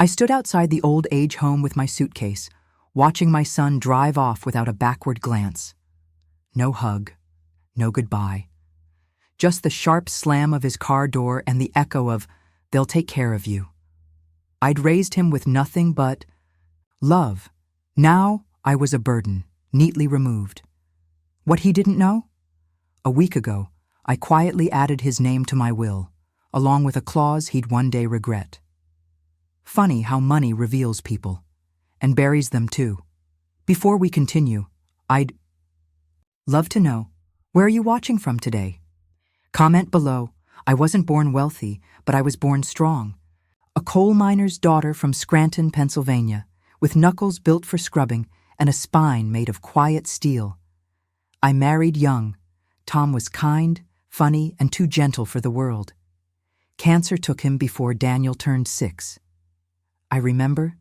I stood outside the old age home with my suitcase, watching my son drive off without a backward glance. No hug, no goodbye. Just the sharp slam of his car door and the echo of, "They'll take care of you." I'd raised him with nothing but love. Now I was a burden, neatly removed. What he didn't know? A week ago, I quietly added his name to my will, along with a clause he'd one day regret. Funny how money reveals people, and buries them too. Before we continue, I'd love to know, where are you watching from today? Comment below. I wasn't born wealthy, but I was born strong. A coal miner's daughter from Scranton, Pennsylvania, with knuckles built for scrubbing and a spine made of quiet steel. I married young. Tom was kind, funny, and too gentle for the world. Cancer took him before Daniel turned 6. I remember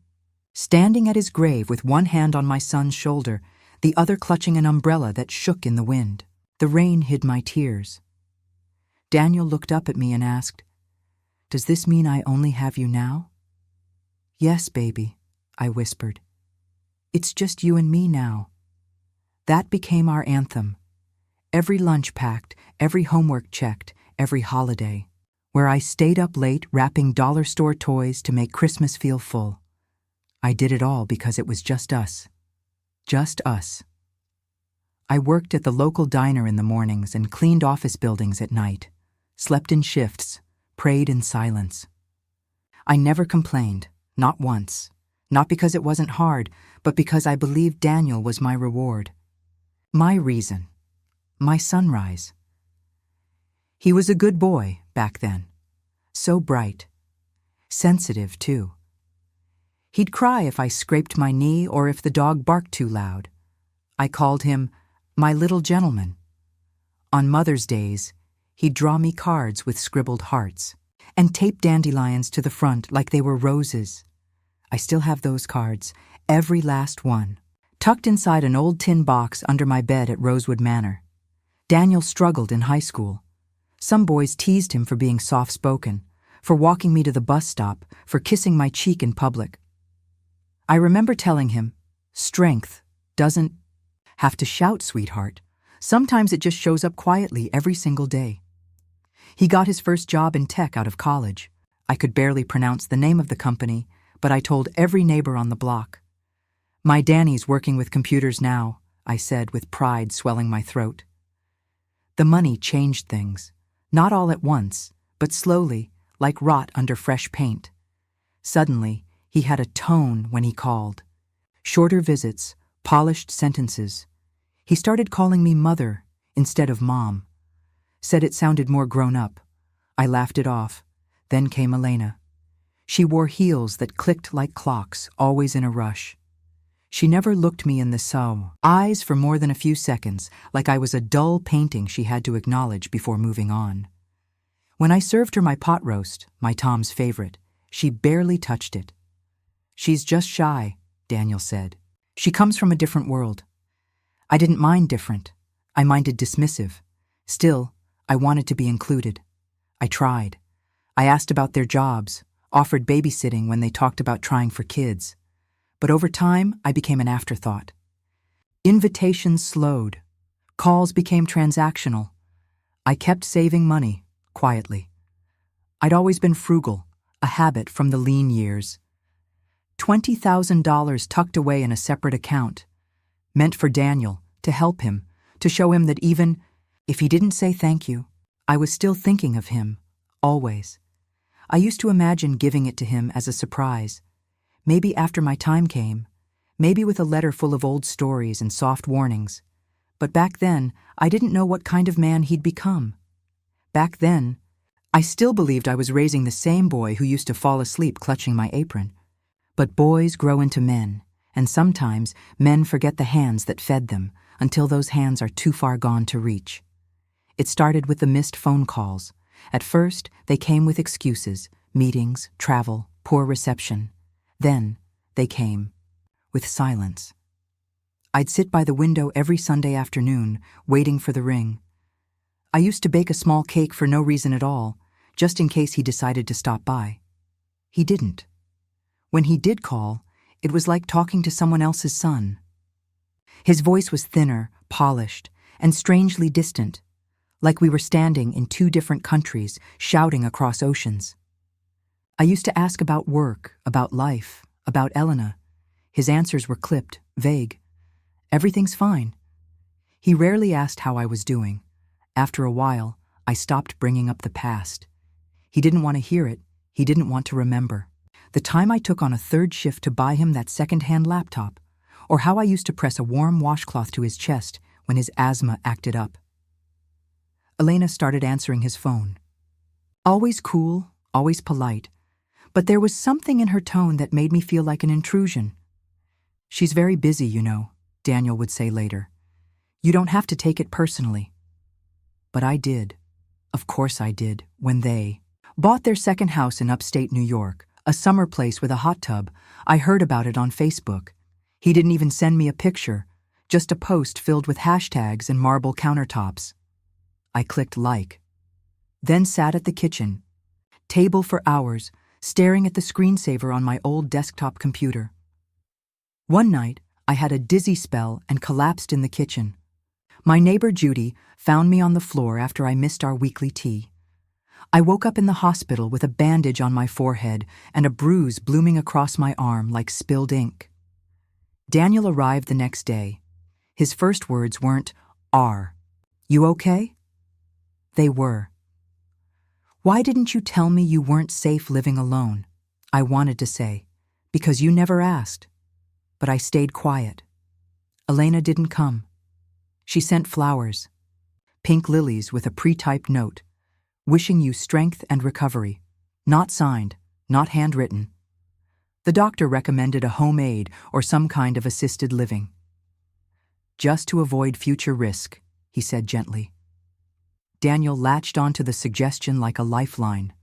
standing at his grave with one hand on my son's shoulder, the other clutching an umbrella that shook in the wind. The rain hid my tears. Daniel looked up at me and asked, "Does this mean I only have you now?" "Yes, baby," I whispered. "It's just you and me now." That became our anthem. Every lunch packed, every homework checked, every holiday, where I stayed up late wrapping dollar store toys to make Christmas feel full. I did it all because it was just us. Just us. I worked at the local diner in the mornings and cleaned office buildings at night, slept in shifts, prayed in silence. I never complained, not once, not because it wasn't hard, but because I believed Daniel was my reward. My reason. My sunrise. He was a good boy back then. So bright. Sensitive, too. He'd cry if I scraped my knee or if the dog barked too loud. I called him my little gentleman. On Mother's Days, he'd draw me cards with scribbled hearts and tape dandelions to the front like they were roses. I still have those cards, every last one, tucked inside an old tin box under my bed at Rosewood Manor. Daniel struggled in high school. Some boys teased him for being soft-spoken, for walking me to the bus stop, for kissing my cheek in public. I remember telling him, "Strength doesn't have to shout, sweetheart. Sometimes it just shows up quietly every single day." He got his first job in tech out of college. I could barely pronounce the name of the company, but I told every neighbor on the block. "My Danny's working with computers now," I said with pride swelling my throat. The money changed things, not all at once, but slowly, like rot under fresh paint. Suddenly, he had a tone when he called. Shorter visits, polished sentences. He started calling me mother instead of mom. Said it sounded more grown up. I laughed it off. Then came Elena. She wore heels that clicked like clocks, always in a rush. She never looked me in the eyes for more than a few seconds, like I was a dull painting she had to acknowledge before moving on. When I served her my pot roast, my Tom's favorite, she barely touched it. "She's just shy," Daniel said. "She comes from a different world." I didn't mind different. I minded dismissive. Still, I wanted to be included. I tried. I asked about their jobs, offered babysitting when they talked about trying for kids. But over time, I became an afterthought. Invitations slowed. Calls became transactional. I kept saving money, quietly. I'd always been frugal, a habit from the lean years. $20,000 tucked away in a separate account, meant for Daniel, to help him, to show him that even if he didn't say thank you, I was still thinking of him, always. I used to imagine giving it to him as a surprise. Maybe after my time came, maybe with a letter full of old stories and soft warnings. But back then, I didn't know what kind of man he'd become. Back then, I still believed I was raising the same boy who used to fall asleep clutching my apron. But boys grow into men, and sometimes men forget the hands that fed them until those hands are too far gone to reach. It started with the missed phone calls. At first, they came with excuses, meetings, travel, poor reception. Then, they came with silence. I'd sit by the window every Sunday afternoon, waiting for the ring. I used to bake a small cake for no reason at all, just in case he decided to stop by. He didn't. When he did call, it was like talking to someone else's son. His voice was thinner, polished, and strangely distant, like we were standing in two different countries, shouting across oceans. I used to ask about work, about life, about Elena. His answers were clipped, vague. Everything's fine. He rarely asked how I was doing. After a while, I stopped bringing up the past. He didn't want to hear it. He didn't want to remember. The time I took on a third shift to buy him that second-hand laptop, or how I used to press a warm washcloth to his chest when his asthma acted up. Elena started answering his phone. Always cool, always polite, but there was something in her tone that made me feel like an intrusion. "She's very busy, you know," Daniel would say later. "You don't have to take it personally." But I did. Of course I did, when they bought their second house in upstate New York, a summer place with a hot tub. I heard about it on Facebook. He didn't even send me a picture, just a post filled with hashtags and marble countertops. I clicked like, then sat at the kitchen table for hours, staring at the screensaver on my old desktop computer. One night, I had a dizzy spell and collapsed in the kitchen. My neighbor Judy found me on the floor after I missed our weekly tea. I woke up in the hospital with a bandage on my forehead and a bruise blooming across my arm like spilled ink. Daniel arrived the next day. His first words weren't, "Are you okay?" They were. "Why didn't you tell me you weren't safe living alone?" I wanted to say, "Because you never asked." But I stayed quiet. Elena didn't come. She sent flowers, pink lilies with a pre-typed note, wishing you strength and recovery. Not signed, not handwritten. The doctor recommended a home aide or some kind of assisted living. "Just to avoid future risk," he said gently. Daniel latched onto the suggestion like a lifeline.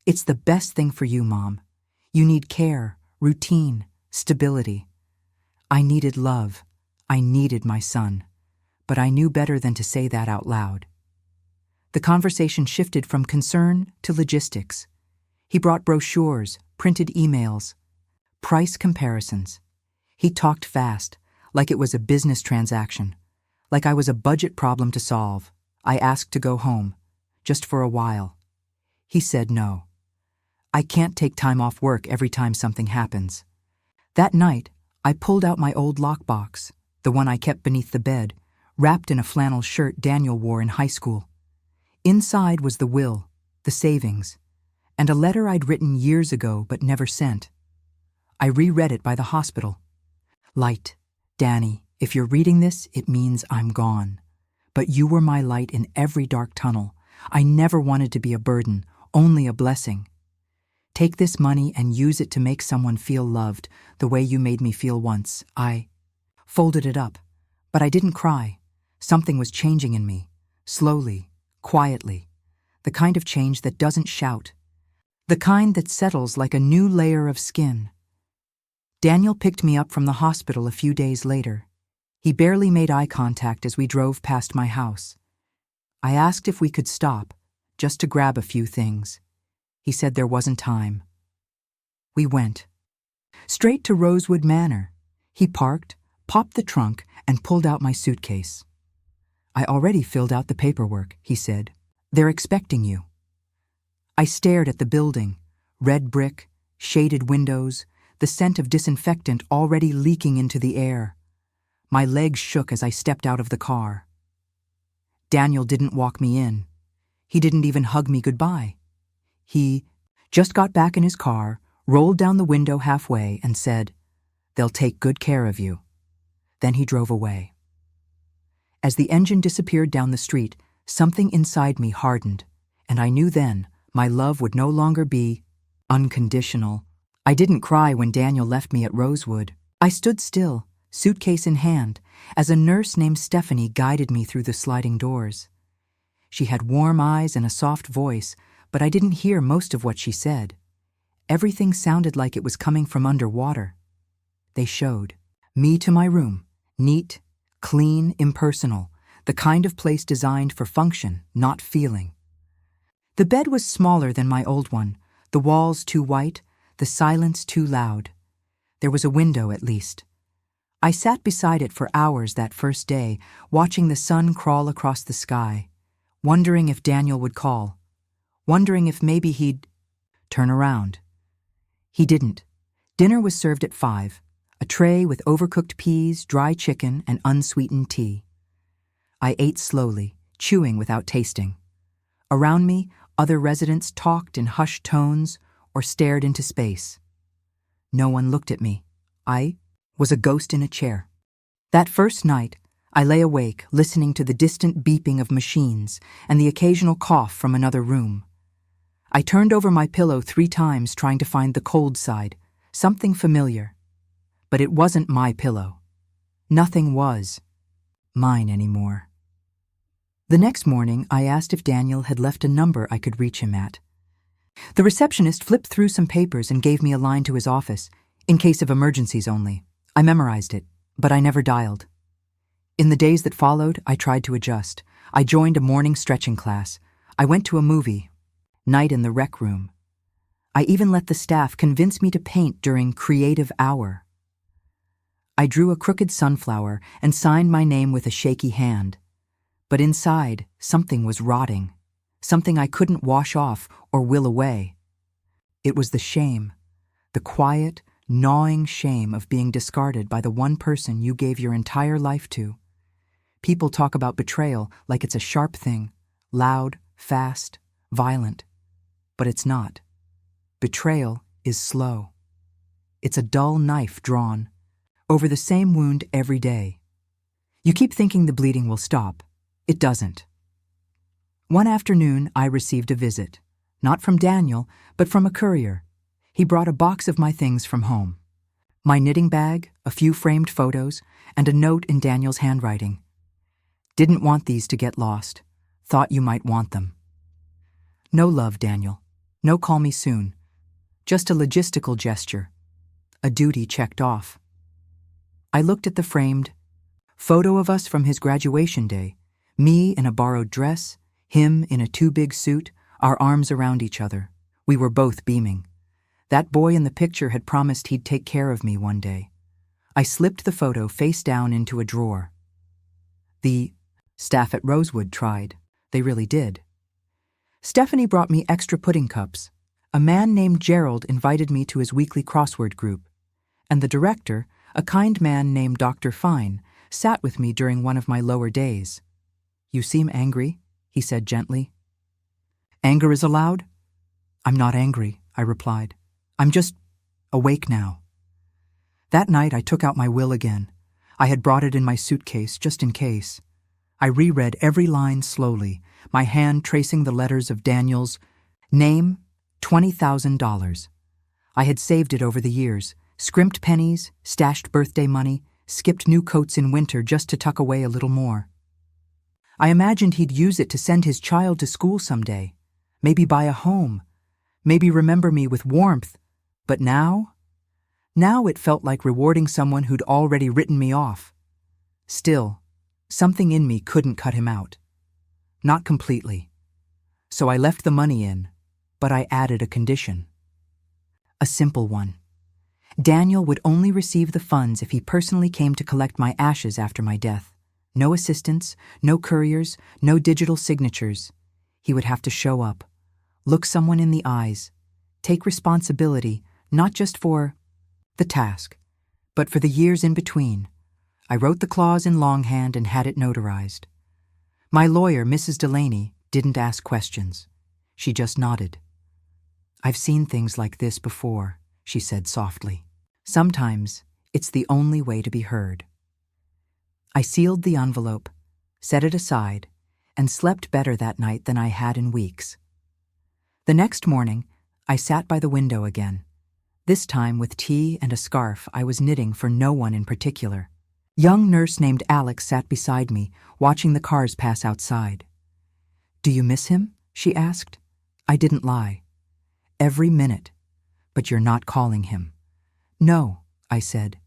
"It's the best thing for you, Mom. You need care, routine, stability." I needed love. I needed my son. But I knew better than to say that out loud. The conversation shifted from concern to logistics. He brought brochures, printed emails, price comparisons. He talked fast, like it was a business transaction, like I was a budget problem to solve. I asked to go home, just for a while. He said no. I can't take time off work every time something happens. That night, I pulled out my old lockbox, the one I kept beneath the bed, wrapped in a flannel shirt Daniel wore in high school. Inside was the will, the savings, and a letter I'd written years ago but never sent. I reread it by the hospital. "Light, Danny, if you're reading this, it means I'm gone. But you were my light in every dark tunnel. I never wanted to be a burden, only a blessing. Take this money and use it to make someone feel loved the way you made me feel once." I folded it up, but I didn't cry. Something was changing in me, slowly, quietly, the kind of change that doesn't shout, the kind that settles like a new layer of skin. Daniel picked me up from the hospital a few days later. He barely made eye contact as we drove past my house. I asked if we could stop, just to grab a few things. He said there wasn't time. We went. Straight to Rosewood Manor. He parked, popped the trunk, and pulled out my suitcase. "I already filled out the paperwork," he said. "They're expecting you." I stared at the building, red brick, shaded windows, the scent of disinfectant already leaking into the air. My legs shook as I stepped out of the car. Daniel didn't walk me in. He didn't even hug me goodbye. He just got back in his car, rolled down the window halfway, and said, "They'll take good care of you." Then he drove away. As the engine disappeared down the street, something inside me hardened, and I knew then my love would no longer be unconditional. I didn't cry when Daniel left me at Rosewood. I stood still, suitcase in hand, as a nurse named Stephanie guided me through the sliding doors. She had warm eyes and a soft voice, but I didn't hear most of what she said. Everything sounded like it was coming from underwater. They showed me to my room, neat, clean, impersonal, the kind of place designed for function, not feeling. The bed was smaller than my old one, the walls too white, the silence too loud. There was a window, at least. I sat beside it for hours that first day, watching the sun crawl across the sky, wondering if Daniel would call, wondering if maybe he'd turn around. He didn't. Dinner was served at 5, a tray with overcooked peas, dry chicken, and unsweetened tea. I ate slowly, chewing without tasting. Around me, other residents talked in hushed tones or stared into space. No one looked at me. I was a ghost in a chair. That first night, I lay awake, listening to the distant beeping of machines and the occasional cough from another room. I turned over my pillow 3 times trying to find the cold side, something familiar. But it wasn't my pillow. Nothing was mine anymore. The next morning, I asked if Daniel had left a number I could reach him at. The receptionist flipped through some papers and gave me a line to his office, in case of emergencies only. I memorized it, but I never dialed. In the days that followed, I tried to adjust. I joined a morning stretching class. I went to a movie, Night in the Rec Room. I even let the staff convince me to paint during creative hour. I drew a crooked sunflower and signed my name with a shaky hand. But inside, something was rotting, something I couldn't wash off or will away. It was the shame, the quiet, gnawing shame of being discarded by the one person you gave your entire life to. People talk about betrayal like it's a sharp thing, loud, fast, violent. But it's not. Betrayal is slow. It's a dull knife drawn over the same wound every day. You keep thinking the bleeding will stop. It doesn't. One afternoon, I received a visit, not from Daniel, but from a courier. He brought a box of my things from home. My knitting bag, a few framed photos, and a note in Daniel's handwriting. Didn't want these to get lost. Thought you might want them. No love, Daniel. No call me soon. Just a logistical gesture. A duty checked off. I looked at the framed photo of us from his graduation day. Me in a borrowed dress, him in a too big suit, our arms around each other. We were both beaming. That boy in the picture had promised he'd take care of me one day. I slipped the photo face down into a drawer. The staff at Rosewood tried. They really did. Stephanie brought me extra pudding cups. A man named Gerald invited me to his weekly crossword group. And the director, a kind man named Dr. Fine, sat with me during one of my lower days. "You seem angry," he said gently. "Anger is allowed?" "I'm not angry," I replied. "I'm just awake now." That night I took out my will again. I had brought it in my suitcase just in case. I reread every line slowly, my hand tracing the letters of Daniel's name, $20,000. I had saved it over the years, scrimped pennies, stashed birthday money, skipped new coats in winter just to tuck away a little more. I imagined he'd use it to send his child to school someday, maybe buy a home, maybe remember me with warmth. But now it felt like rewarding someone who'd already written me off. Still, something in me couldn't cut him out. Not completely. So I left the money in, but I added a condition. A simple one. Daniel would only receive the funds if he personally came to collect my ashes after my death. No assistants, no couriers, no digital signatures. He would have to show up, look someone in the eyes, take responsibility, not just for the task, but for the years in between. I wrote the clause in longhand and had it notarized. My lawyer, Mrs. Delaney, didn't ask questions. She just nodded. "I've seen things like this before," she said softly. "Sometimes it's the only way to be heard." I sealed the envelope, set it aside, and slept better that night than I had in weeks. The next morning, I sat by the window again. This time with tea and a scarf I was knitting for no one in particular. Young nurse named Alex sat beside me, watching the cars pass outside. "Do you miss him?" she asked. I didn't lie. "Every minute. But you're not calling him." "No," I said.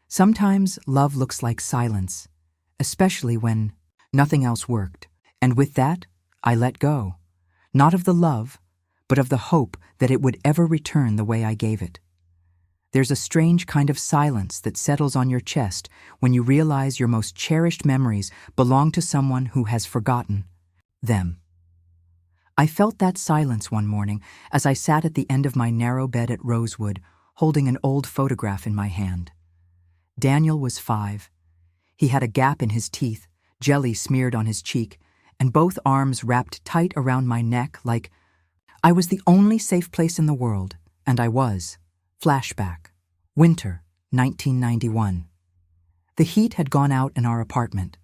Sometimes love looks like silence, especially when nothing else worked. And with that, I let go. Not of the love, but of the hope that it would ever return the way I gave it. There's a strange kind of silence that settles on your chest when you realize your most cherished memories belong to someone who has forgotten them. I felt that silence one morning as I sat at the end of my narrow bed at Rosewood, holding an old photograph in my hand. Daniel was 5. He had a gap in his teeth, jelly smeared on his cheek, and both arms wrapped tight around my neck like I was the only safe place in the world, and I was. Flashback. Winter, 1991. The heat had gone out in our apartment.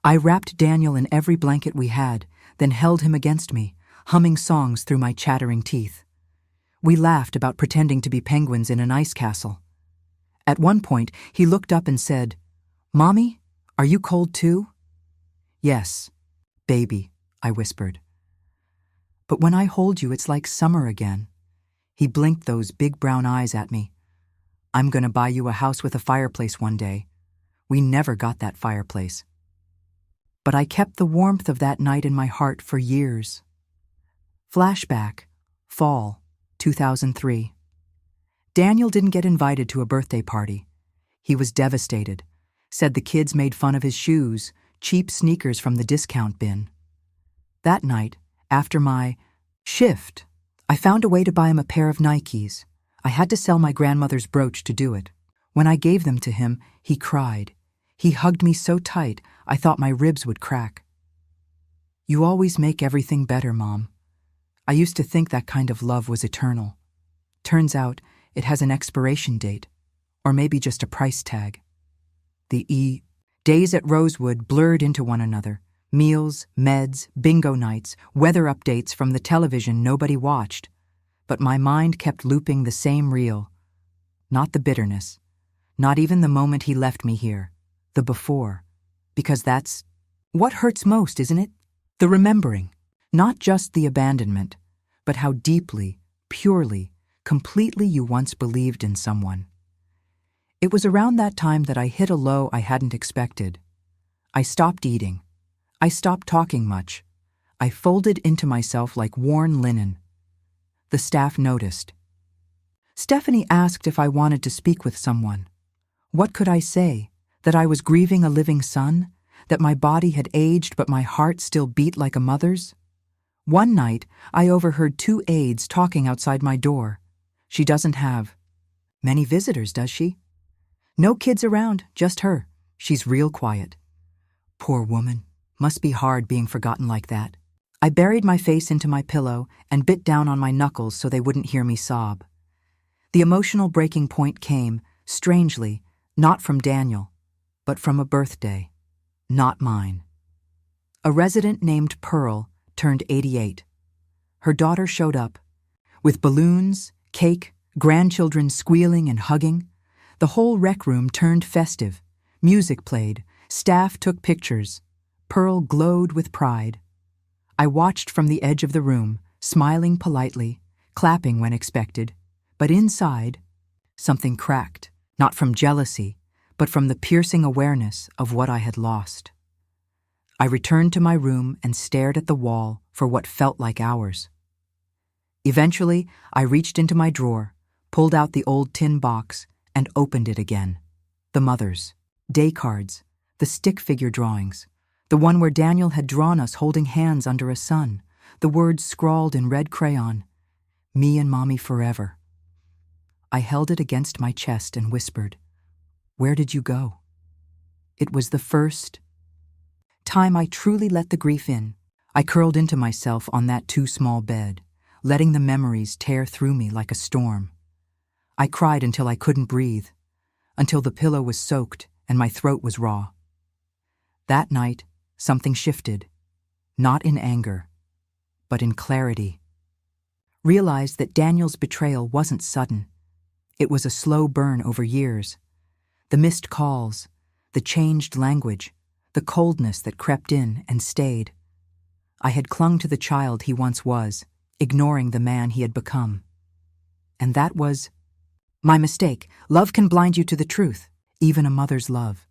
I wrapped Daniel in every blanket we had, then held him against me, humming songs through my chattering teeth. We laughed about pretending to be penguins in an ice castle. At one point, he looked up and said, "Mommy, are you cold too?" "Yes, baby," I whispered. "But when I hold you, it's like summer again." He blinked those big brown eyes at me. "I'm gonna buy you a house with a fireplace one day." We never got that fireplace. But I kept the warmth of that night in my heart for years. Flashback. Fall, 2003. Daniel didn't get invited to a birthday party. He was devastated. Said the kids made fun of his shoes, cheap sneakers from the discount bin. That night, after my shift, I found a way to buy him a pair of Nikes. I had to sell my grandmother's brooch to do it. When I gave them to him, he cried. He hugged me so tight, I thought my ribs would crack. "You always make everything better, Mom." I used to think that kind of love was eternal. Turns out, it has an expiration date, or maybe just a price tag. Days at Rosewood blurred into one another. Meals, meds, bingo nights, weather updates from the television nobody watched. But my mind kept looping the same reel. Not the bitterness. Not even the moment he left me here. The before. Because that's what hurts most, isn't it? The remembering. Not just the abandonment, but how deeply, purely, completely you once believed in someone. It was around that time that I hit a low I hadn't expected. I stopped eating. I stopped talking much. I folded into myself like worn linen. The staff noticed. Stephanie asked if I wanted to speak with someone. What could I say? That I was grieving a living son? That my body had aged but my heart still beat like a mother's? One night, I overheard 2 aides talking outside my door. "She doesn't have many visitors, does she?" "No kids around, just her. She's real quiet." Poor woman. Must be hard being forgotten like that. I buried my face into my pillow and bit down on my knuckles so they wouldn't hear me sob. The emotional breaking point came, strangely, not from Daniel, but from a birthday. Not mine. A resident named Pearl turned 88. Her daughter showed up. With balloons, cake, grandchildren squealing and hugging, the whole rec room turned festive. Music played. Staff took pictures. Pearl glowed with pride. I watched from the edge of the room, smiling politely, clapping when expected. But inside, something cracked, not from jealousy, but from the piercing awareness of what I had lost. I returned to my room and stared at the wall for what felt like hours. Eventually, I reached into my drawer, pulled out the old tin box, and opened it again. The mother's, day cards, the stick figure drawings, the one where Daniel had drawn us holding hands under a sun, the words scrawled in red crayon, "Me and Mommy forever." I held it against my chest and whispered, "Where did you go?" It was the first time I truly let the grief in. I curled into myself on that too small bed, letting the memories tear through me like a storm. I cried until I couldn't breathe, until the pillow was soaked and my throat was raw. That night, something shifted, not in anger, but in clarity. Realized that Daniel's betrayal wasn't sudden. It was a slow burn over years. The missed calls, the changed language, the coldness that crept in and stayed. I had clung to the child he once was, ignoring the man he had become. And that was my mistake. Love can blind you to the truth, even a mother's love,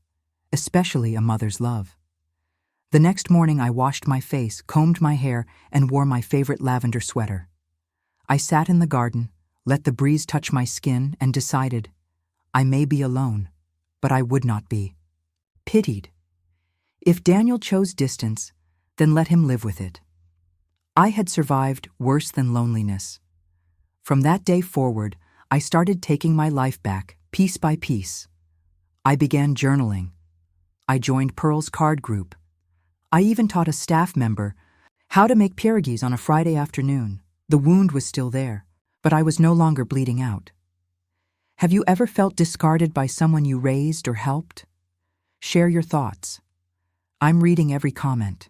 especially a mother's love. The next morning I washed my face, combed my hair, and wore my favorite lavender sweater. I sat in the garden, let the breeze touch my skin, and decided, I may be alone, but I would not be pitied. If Daniel chose distance, then let him live with it. I had survived worse than loneliness. From that day forward, I started taking my life back, piece by piece. I began journaling. I joined Pearl's card group. I even taught a staff member how to make pierogies on a Friday afternoon. The wound was still there, but I was no longer bleeding out. Have you ever felt discarded by someone you raised or helped? Share your thoughts. I'm reading every comment.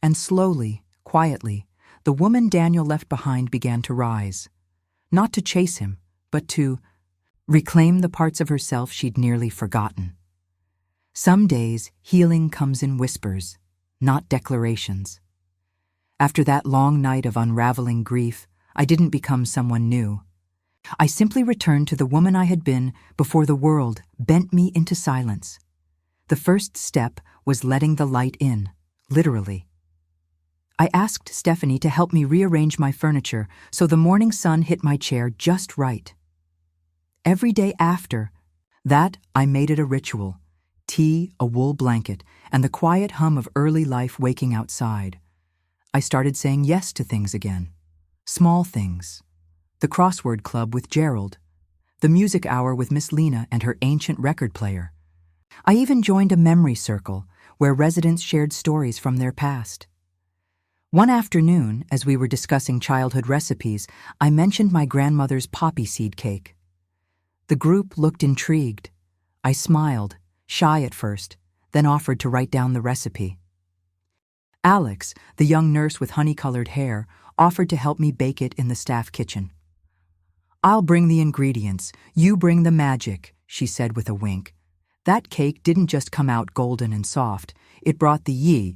And slowly, quietly, the woman Daniel left behind began to rise. Not to chase him, but to reclaim the parts of herself she'd nearly forgotten. Some days, healing comes in whispers, not declarations. After that long night of unraveling grief, I didn't become someone new. I simply returned to the woman I had been before the world bent me into silence. The first step was letting the light in, literally. I asked Stephanie to help me rearrange my furniture so the morning sun hit my chair just right. Every day after that, I made it a ritual: tea, a wool blanket, and the quiet hum of early life waking outside. I started saying yes to things again. Small things. The crossword club with Gerald. The music hour with Miss Lena and her ancient record player. I even joined a memory circle where residents shared stories from their past. One afternoon, as we were discussing childhood recipes, I mentioned my grandmother's poppy seed cake. The group looked intrigued. I smiled, shy at first, then offered to write down the recipe. Alex, the young nurse with honey-colored hair, offered to help me bake it in the staff kitchen. I'll bring the ingredients, you bring the magic, she said with a wink. That cake didn't just come out golden and soft, it brought the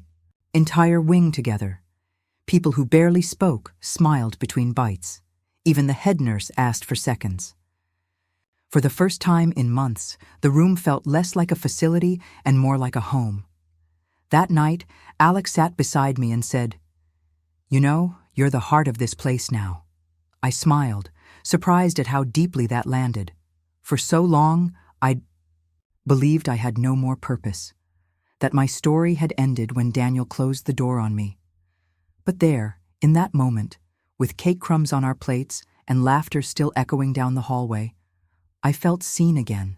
entire wing together. People who barely spoke smiled between bites. Even the head nurse asked for seconds. For the first time in months, the room felt less like a facility and more like a home. That night, Alex sat beside me and said, "You know, you're the heart of this place now." I smiled, surprised at how deeply that landed. For so long, I'd believed I had no more purpose, that my story had ended when Daniel closed the door on me. But there, in that moment, with cake crumbs on our plates and laughter still echoing down the hallway, I felt seen again,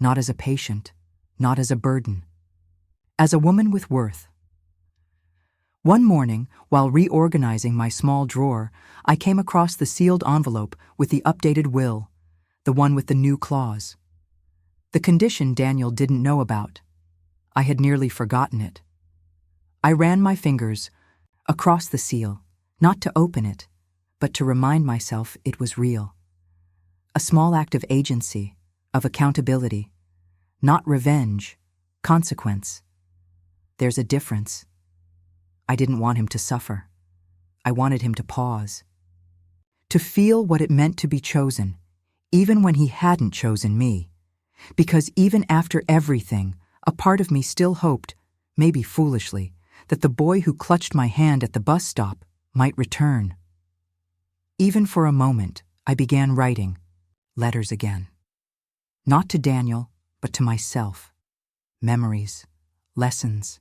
not as a patient, not as a burden, as a woman with worth. One morning, while reorganizing my small drawer, I came across the sealed envelope with the updated will, the one with the new clause. The condition Daniel didn't know about. I had nearly forgotten it. I ran my fingers across the seal, not to open it, but to remind myself it was real. A small act of agency, of accountability, not revenge, consequence. There's a difference. I didn't want him to suffer. I wanted him to pause. To feel what it meant to be chosen, even when he hadn't chosen me. Because even after everything, a part of me still hoped, maybe foolishly, that the boy who clutched my hand at the bus stop might return. Even for a moment, I began writing letters again. Not to Daniel, but to myself. Memories, lessons,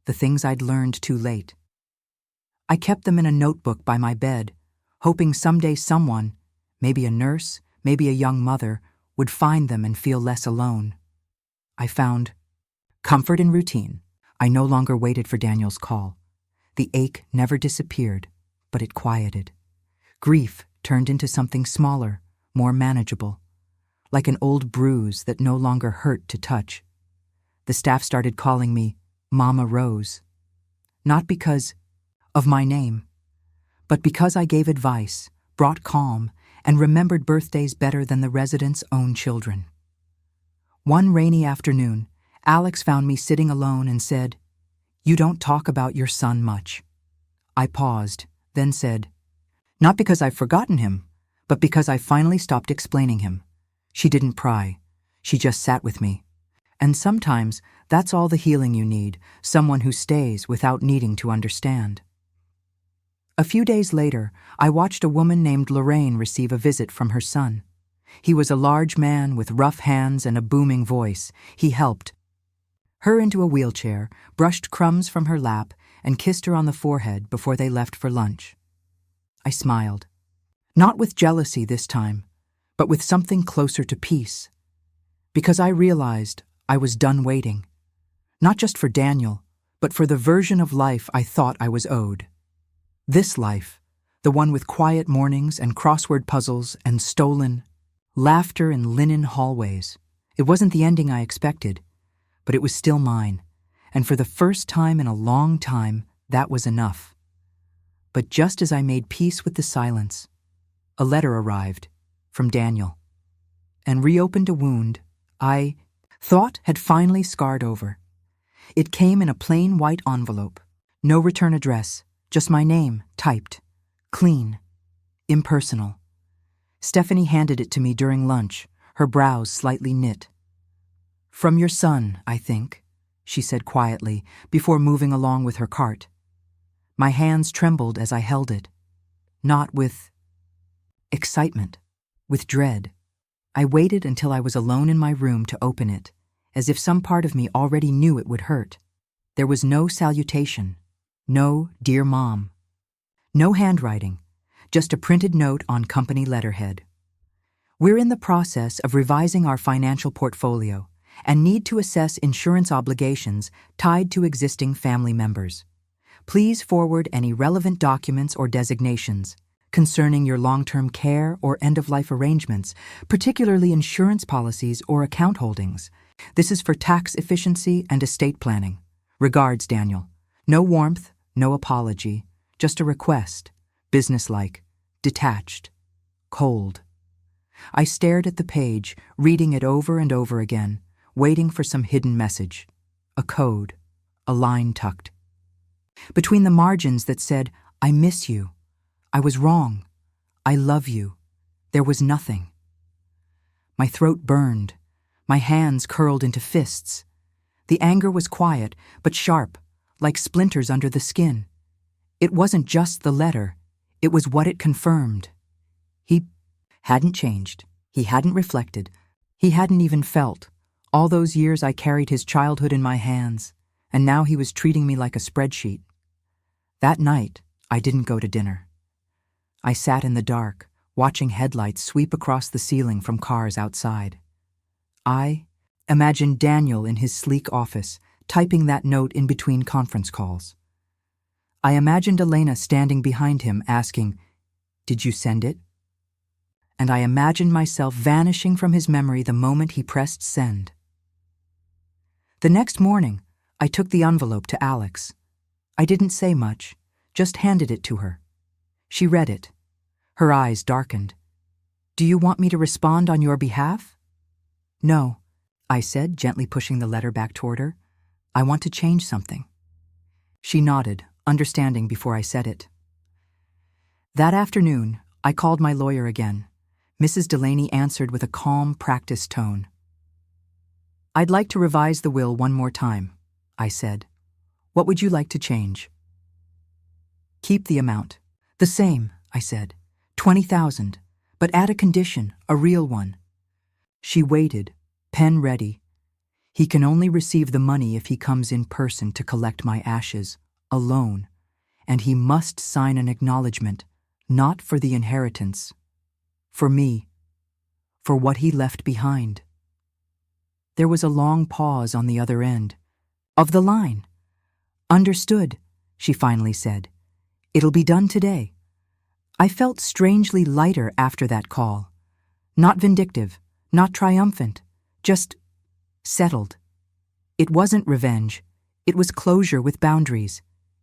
the things I'd learned too late. I kept them in a notebook by my bed, hoping someday someone, maybe a nurse, maybe a young mother, would find them and feel less alone. I found comfort in routine. I no longer waited for Daniel's call. The ache never disappeared, but it quieted. Grief turned into something smaller, more manageable, like an old bruise that no longer hurt to touch. The staff started calling me Mama Rose, not because of my name, but because I gave advice, brought calm, and remembered birthdays better than the residents' own children. One rainy afternoon, Alex found me sitting alone and said, "You don't talk about your son much." I paused, then said, "Not because I've forgotten him, but because I finally stopped explaining him." She didn't pry. She just sat with me. And sometimes that's all the healing you need, someone who stays without needing to understand. A few days later, I watched a woman named Lorraine receive a visit from her son. He was a large man with rough hands and a booming voice. He helped her into a wheelchair, brushed crumbs from her lap, and kissed her on the forehead before they left for lunch. I smiled. Not with jealousy this time, but with something closer to peace. Because I realized I was done waiting. Not just for Daniel, but for the version of life I thought I was owed. This life, the one with quiet mornings and crossword puzzles and stolen laughter in linen hallways. It wasn't the ending I expected, but it was still mine, and for the first time in a long time, that was enough. But just as I made peace with the silence, a letter arrived from Daniel, and reopened a wound I thought had finally scarred over. It came in a plain white envelope, no return address, just my name, typed, clean, impersonal. Stephanie handed it to me during lunch, her brows slightly knit. "From your son, I think," she said quietly, before moving along with her cart. My hands trembled as I held it, not with excitement, with dread. I waited until I was alone in my room to open it, as if some part of me already knew it would hurt. There was no salutation, no "Dear Mom," no handwriting, just a printed note on company letterhead. "We're in the process of revising our financial portfolio and need to assess insurance obligations tied to existing family members. Please forward any relevant documents or designations concerning your long-term care or end-of-life arrangements, particularly insurance policies or account holdings. This is for tax efficiency and estate planning. Regards, Daniel." No warmth, no apology, just a request, businesslike, detached, cold. I stared at the page, reading it over and over again, waiting for some hidden message, a code, a line tucked. Between the margins that said, "I miss you," "I was wrong," "I love you," there was nothing. My throat burned, my hands curled into fists. The anger was quiet, but sharp, like splinters under the skin. It wasn't just the letter, it was what it confirmed. He hadn't changed, he hadn't reflected, he hadn't even felt. All those years I carried his childhood in my hands, and now he was treating me like a spreadsheet. That night, I didn't go to dinner. I sat in the dark, watching headlights sweep across the ceiling from cars outside. I imagined Daniel in his sleek office, typing that note in between conference calls. I imagined Elena standing behind him asking, "Did you send it?" And I imagined myself vanishing from his memory the moment he pressed send. The next morning, I took the envelope to Alex. I didn't say much, just handed it to her. She read it. Her eyes darkened. "Do you want me to respond on your behalf?" "No," I said, gently pushing the letter back toward her. "I want to change something." She nodded, understanding before I said it. That afternoon, I called my lawyer again. Mrs. Delaney answered with a calm, practiced tone. "I'd like to revise the will one more time," I said. "What would you like to change?" "Keep the amount." "The same," I said. 20,000, but add a condition, a real one." She waited, pen ready. "He can only receive the money if he comes in person to collect my ashes, alone, and he must sign an acknowledgement, not for the inheritance, for me, for what he left behind." There was a long pause on the other end. Of the line. "Understood," she finally said. "It'll be done today." I felt strangely lighter after that call. Not vindictive, not triumphant, just settled. It wasn't revenge. It was closure with boundaries.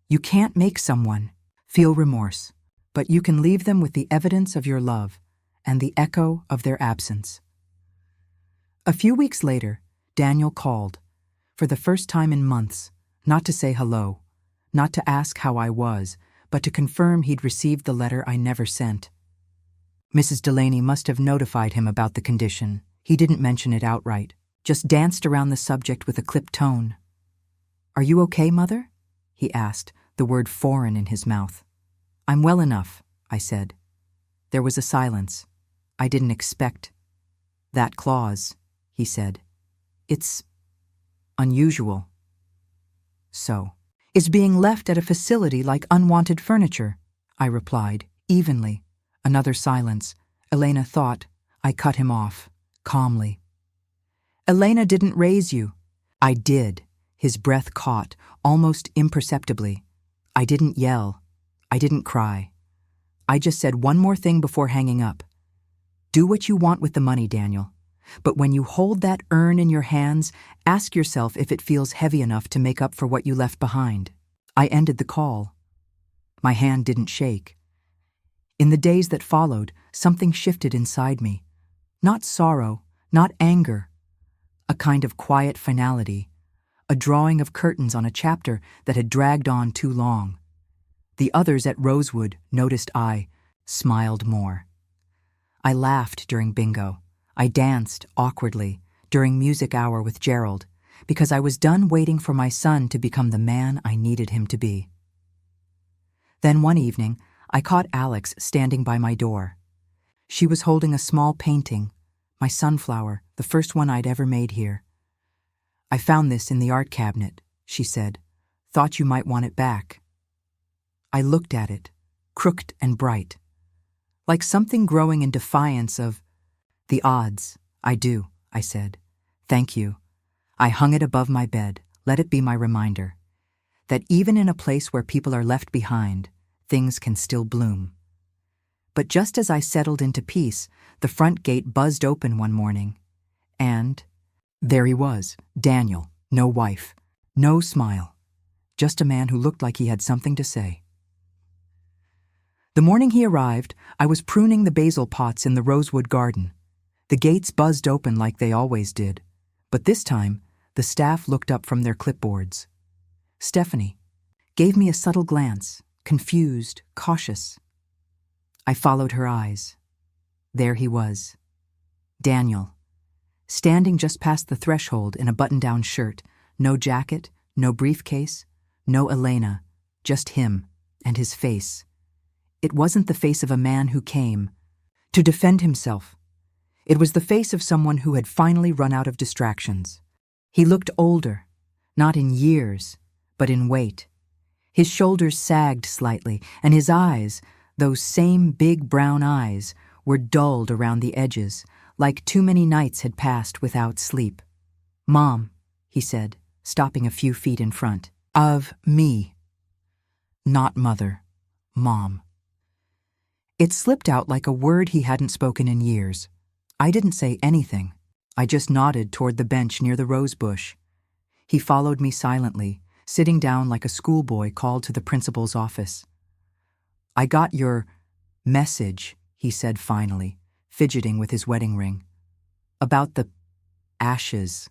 You can't make someone feel remorse, but you can leave them with the evidence of your love and the echo of their absence. A few weeks later, Daniel called, for the first time in months, not to say hello, not to ask how I was, but to confirm he'd received the letter I never sent. Mrs. Delaney must have notified him about the condition. He didn't mention it outright, just danced around the subject with a clipped tone. "Are you okay, Mother?" he asked, the word foreign in his mouth. I'm well enough, I said. There was a silence. I didn't expect that clause, he said. It's unusual. So, is being left at a facility like unwanted furniture, I replied, evenly. Another silence. Elena thought. I cut him off, calmly. Elena didn't raise you. I did. His breath caught, almost imperceptibly. I didn't yell. I didn't cry. I just said one more thing before hanging up. Do what you want with the money, Daniel. But when you hold that urn in your hands, ask yourself if it feels heavy enough to make up for what you left behind. I ended the call. My hand didn't shake. In the days that followed, something shifted inside me. Not sorrow, not anger. A kind of quiet finality. A drawing of curtains on a chapter that had dragged on too long. The others at Rosewood noticed I smiled more. I laughed during bingo. I danced, awkwardly, during music hour with Gerald, because I was done waiting for my son to become the man I needed him to be. Then one evening, I caught Alex standing by my door. She was holding a small painting, my sunflower, the first one I'd ever made here. I found this in the art cabinet, she said. Thought you might want it back. I looked at it, crooked and bright, like something growing in defiance of the odds. I do, I said. Thank you. I hung it above my bed, let it be my reminder that even in a place where people are left behind, things can still bloom. But just as I settled into peace, the front gate buzzed open one morning, and there he was, Daniel, no wife, no smile, just a man who looked like he had something to say. The morning he arrived, I was pruning the basil pots in the rosewood garden. The gates buzzed open like they always did, but this time, the staff looked up from their clipboards. Stephanie gave me a subtle glance, confused, cautious. I followed her eyes. There he was, Daniel, standing just past the threshold in a button-down shirt, no jacket, no briefcase, no Elena, just him and his face. It wasn't the face of a man who came to defend himself. It was the face of someone who had finally run out of distractions. He looked older, not in years, but in weight. His shoulders sagged slightly, and his eyes, those same big brown eyes, were dulled around the edges, like too many nights had passed without sleep. Mom, he said, stopping a few feet in front. Of me. Not mother. Mom. It slipped out like a word he hadn't spoken in years. I didn't say anything. I just nodded toward the bench near the rose bush. He followed me silently, sitting down like a schoolboy called to the principal's office. I got your message, he said finally, fidgeting with his wedding ring. About the ashes.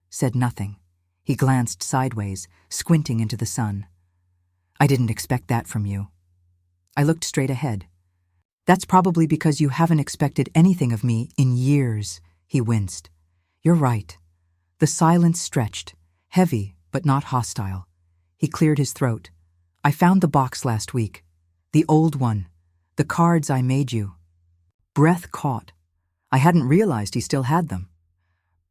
Said nothing. He glanced sideways, squinting into the sun. I didn't expect that from you. I looked straight ahead. That's probably because you haven't expected anything of me in years, he winced. You're right. The silence stretched, heavy but not hostile. He cleared his throat. I found the box last week. The old one. The cards I made you. Breath caught. I hadn't realized he still had them.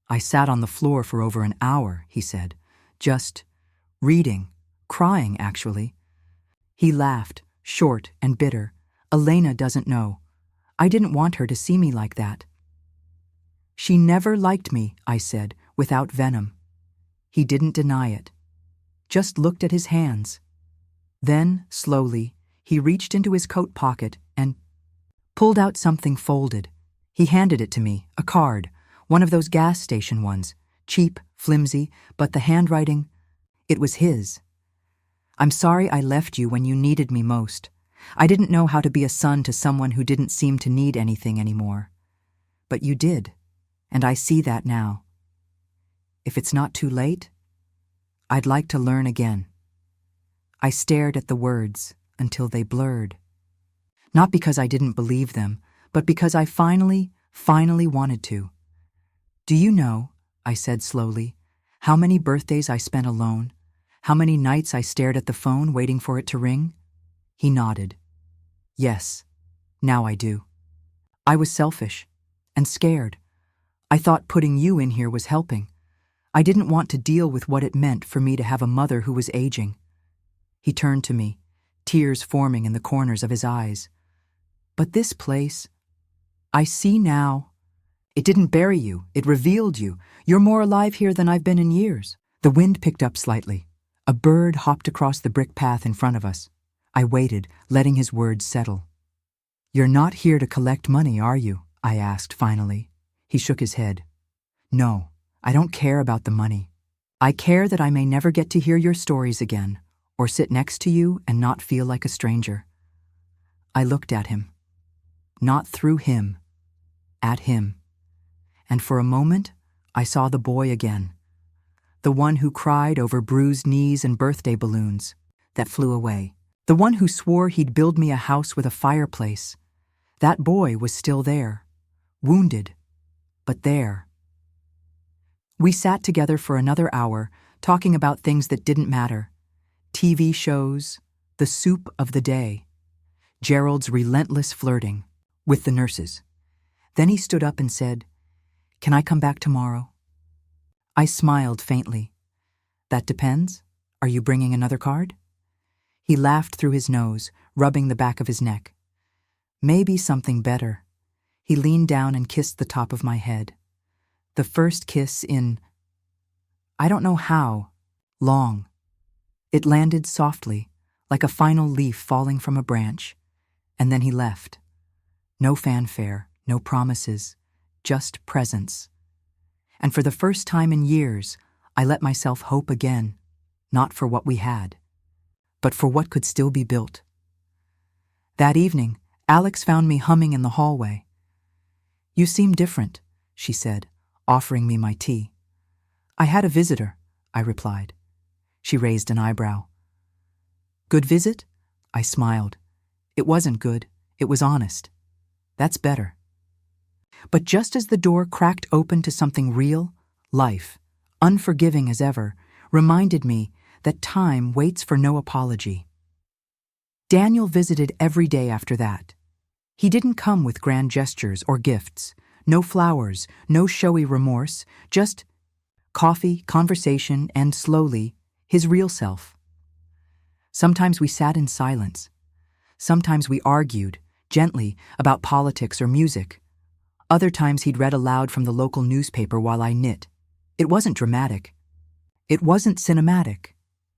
I sat on the floor for over an hour, he said. Just reading, crying, actually. He laughed, short and bitter. Elena doesn't know. I didn't want her to see me like that. She never liked me, I said, without venom. He didn't deny it. Just looked at his hands. Then, slowly, he reached into his coat pocket and pulled out something folded. He handed it to me, a card, one of those gas station ones, cheap, flimsy, but the handwriting, it was his. I'm sorry I left you when you needed me most. I didn't know how to be a son to someone who didn't seem to need anything anymore. But you did, and I see that now. If it's not too late, I'd like to learn again. I stared at the words until they blurred. Not because I didn't believe them, but because I finally wanted to. Do you know, I said slowly, how many birthdays I spent alone? How many nights I stared at the phone waiting for it to ring? He nodded. Yes, now I do. I was selfish and scared. I thought putting you in here was helping. I didn't want to deal with what it meant for me to have a mother who was aging. He turned to me, tears forming in the corners of his eyes. But this place, I see now. It didn't bury you, it revealed you. You're more alive here than I've been in years. The wind picked up slightly. A bird hopped across the brick path in front of us. I waited, letting his words settle. You're not here to collect money, are you? I asked finally. He shook his head. No, I don't care about the money. I care that I may never get to hear your stories again, or sit next to you and not feel like a stranger. I looked at him. Not through him. At him. And for a moment, I saw the boy again. The one who cried over bruised knees and birthday balloons that flew away. The one who swore he'd build me a house with a fireplace. That boy was still there. Wounded, but there. We sat together for another hour, talking about things that didn't matter. TV shows, the soup of the day, Gerald's relentless flirting with the nurses. Then he stood up and said, "Can I come back tomorrow?" I smiled faintly. That depends. Are you bringing another card? He laughed through his nose, rubbing the back of his neck. Maybe something better. He leaned down and kissed the top of my head. The first kiss in, I don't know how, long. It landed softly, like a final leaf falling from a branch, and then he left. No fanfare, no promises, just presence. And for the first time in years, I let myself hope again, not for what we had, but for what could still be built. That evening, Alex found me humming in the hallway. "You seem different," she said, offering me my tea. "I had a visitor," I replied. She raised an eyebrow. "Good visit?" I smiled. "It wasn't good, it was honest. That's better." But just as the door cracked open to something real, life, unforgiving as ever, reminded me that time waits for no apology. Daniel visited every day after that. He didn't come with grand gestures or gifts, no flowers, no showy remorse, just coffee, conversation, and slowly, his real self. Sometimes we sat in silence. Sometimes we argued, gently, about politics or music. Other times he'd read aloud from the local newspaper while I knit. It wasn't dramatic. It wasn't cinematic.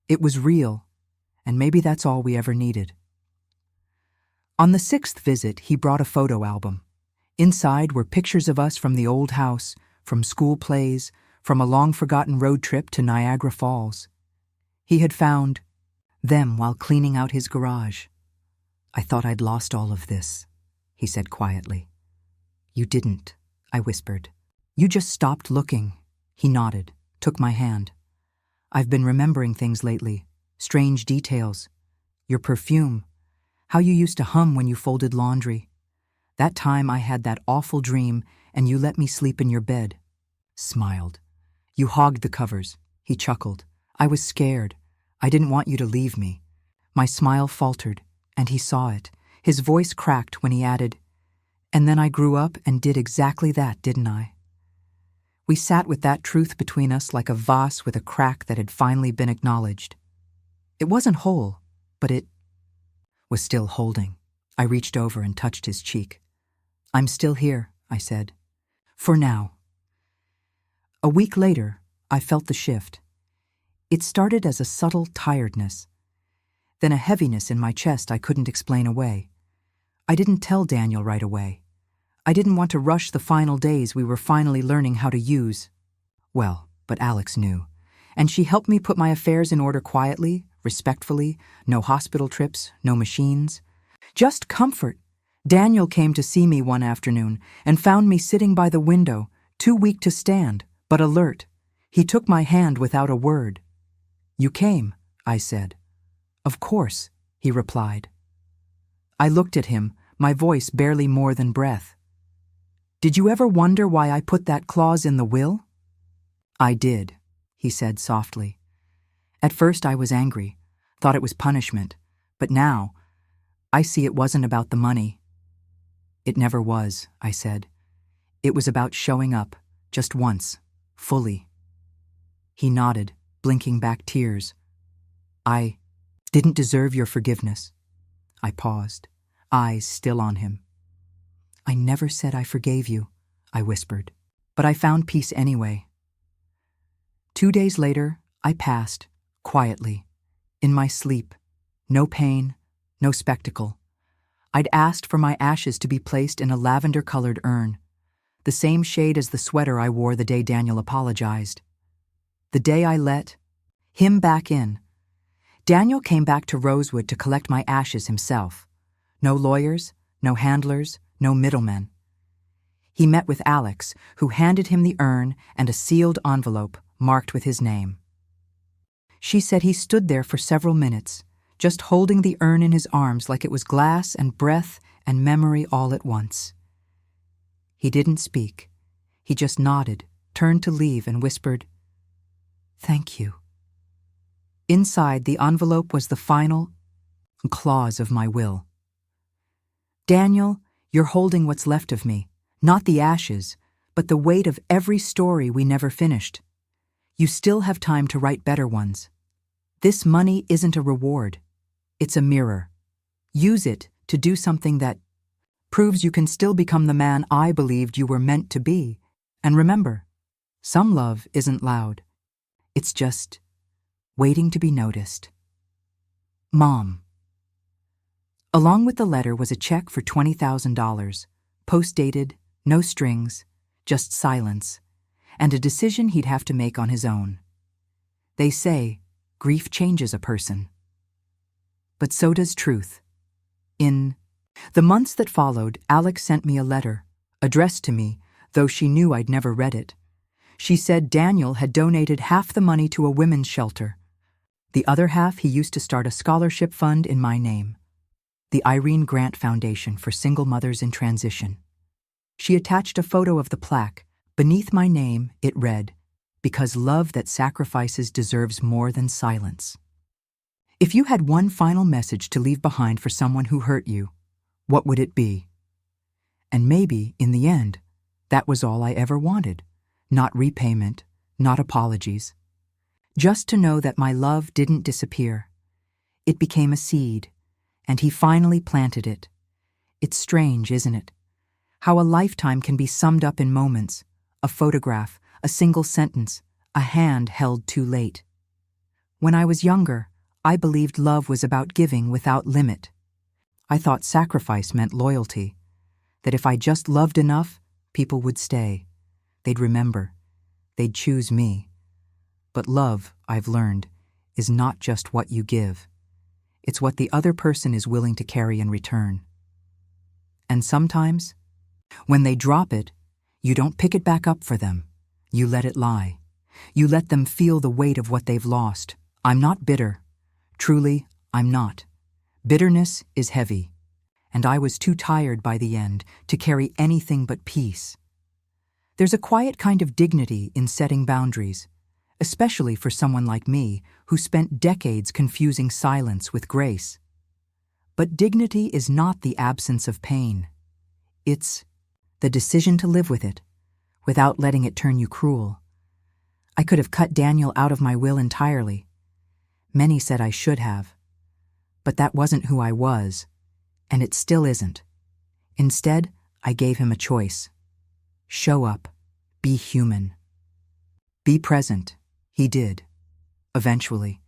It was real, and maybe that's all we ever needed. On the 6th visit, he brought a photo album. Inside were pictures of us from the old house, from school plays, from a long-forgotten road trip to Niagara Falls. He had found them while cleaning out his garage. "I thought I'd lost all of this," he said quietly. "You didn't," I whispered. "You just stopped looking." He nodded, took my hand. "I've been remembering things lately, strange details. Your perfume, how you used to hum when you folded laundry. That time I had that awful dream and you let me sleep in your bed." Smiled. "You hogged the covers." He chuckled. "I was scared. I didn't want you to leave me." My smile faltered, and he saw it. His voice cracked when he added, "And then I grew up and did exactly that, didn't I?" We sat with that truth between us like a vase with a crack that had finally been acknowledged. It wasn't whole, but it was still holding. I reached over and touched his cheek. "I'm still here," I said. "For now." A week later, I felt the shift. It started as a subtle tiredness, then a heaviness in my chest I couldn't explain away. I didn't tell Daniel right away. I didn't want to rush the final days we were finally learning how to use. Well, but Alex knew, and she helped me put my affairs in order quietly, respectfully, no hospital trips, no machines. Just comfort. Daniel came to see me one afternoon and found me sitting by the window, too weak to stand, but alert. He took my hand without a word. "You came," I said. "Of course," he replied. I looked at him, my voice barely more than breath. "Did you ever wonder why I put that clause in the will?" "I did," he said softly. "At first I was angry, thought it was punishment, but now, I see it wasn't about the money. It never was, I said. It was about showing up, just once, fully. He nodded, blinking back tears. I didn't deserve your forgiveness. I paused, eyes still on him. I never said I forgave you, I whispered, but I found peace anyway. 2 days later, I passed, quietly, in my sleep. No pain, no spectacle. I'd asked for my ashes to be placed in a lavender-colored urn, the same shade as the sweater I wore the day Daniel apologized. The day I let him back in, Daniel came back to Rosewood to collect my ashes himself. No lawyers, no handlers, no middlemen. He met with Alex, who handed him the urn and a sealed envelope marked with his name. She said he stood there for several minutes, just holding the urn in his arms like it was glass and breath and memory all at once. He didn't speak. He just nodded, turned to leave, and whispered, "Thank you." Inside the envelope was the final clause of my will. Daniel, you're holding what's left of me, not the ashes, but the weight of every story we never finished. You still have time to write better ones. This money isn't a reward. It's a mirror. Use it to do something that proves you can still become the man I believed you were meant to be. And remember, some love isn't loud. It's just waiting to be noticed. Mom. Along with the letter was a check for $20,000, post-dated, no strings, just silence, and a decision he'd have to make on his own. They say grief changes a person. But so does truth. In the months that followed, Alex sent me a letter, addressed to me, though she knew I'd never read it. She said Daniel had donated half the money to a women's shelter. The other half he used to start a scholarship fund in my name, the Irene Grant Foundation for Single Mothers in Transition. She attached a photo of the plaque. Beneath my name, it read, "Because love that sacrifices deserves more than silence." If you had one final message to leave behind for someone who hurt you, what would it be? And maybe, in the end, that was all I ever wanted. Not repayment, not apologies. Just to know that my love didn't disappear. It became a seed, and he finally planted it. It's strange, isn't it? How a lifetime can be summed up in moments, a photograph, a single sentence, a hand held too late. When I was younger, I believed love was about giving without limit. I thought sacrifice meant loyalty, that if I just loved enough, people would stay. They'd remember. They'd choose me. But love, I've learned, is not just what you give. It's what the other person is willing to carry in return. And sometimes, when they drop it, you don't pick it back up for them. You let it lie. You let them feel the weight of what they've lost. I'm not bitter. Truly, I'm not. Bitterness is heavy, and I was too tired by the end to carry anything but peace. There's a quiet kind of dignity in setting boundaries, especially for someone like me who spent decades confusing silence with grace. But dignity is not the absence of pain. It's the decision to live with it, without letting it turn you cruel. I could have cut Daniel out of my will entirely. Many said I should have. But that wasn't who I was, and it still isn't. Instead, I gave him a choice. Show up. Be human. Be present. He did. Eventually.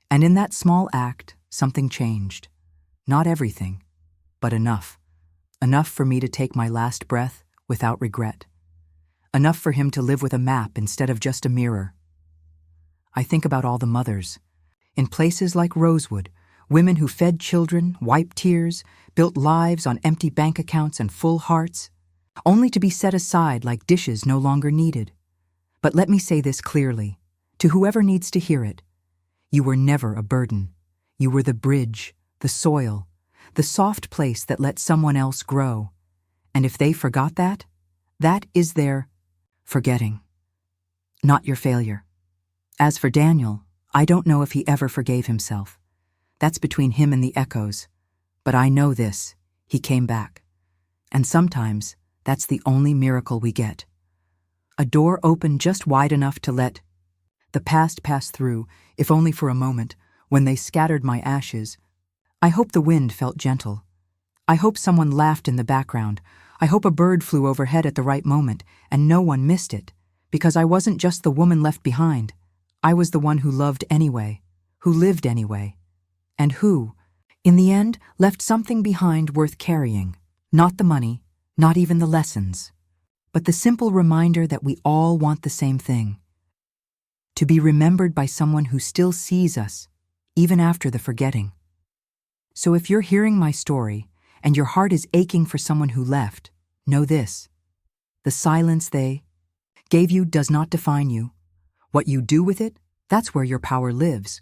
And in that small act, something changed. Not everything, but enough. Enough for me to take my last breath without regret. Enough for him to live with a map instead of just a mirror. I think about all the mothers. In places like Rosewood, women who fed children, wiped tears, built lives on empty bank accounts and full hearts, only to be set aside like dishes no longer needed. But let me say this clearly, to whoever needs to hear it. You were never a burden. You were the bridge, the soil, the soft place that let someone else grow. And if they forgot that, that is their forgetting, not your failure. As for Daniel, I don't know if he ever forgave himself. That's between him and the echoes. But I know this, he came back. And sometimes, that's the only miracle we get. A door opened just wide enough to let the past pass through, if only for a moment, when they scattered my ashes. I hope the wind felt gentle. I hope someone laughed in the background. I hope a bird flew overhead at the right moment, and no one missed it, because I wasn't just the woman left behind. I was the one who loved anyway, who lived anyway, and who, in the end, left something behind worth carrying. Not the money, not even the lessons, but the simple reminder that we all want the same thing: to be remembered by someone who still sees us, even after the forgetting. So if you're hearing my story, and your heart is aching for someone who left, know this: the silence they gave you does not define you. What you do with it, that's where your power lives.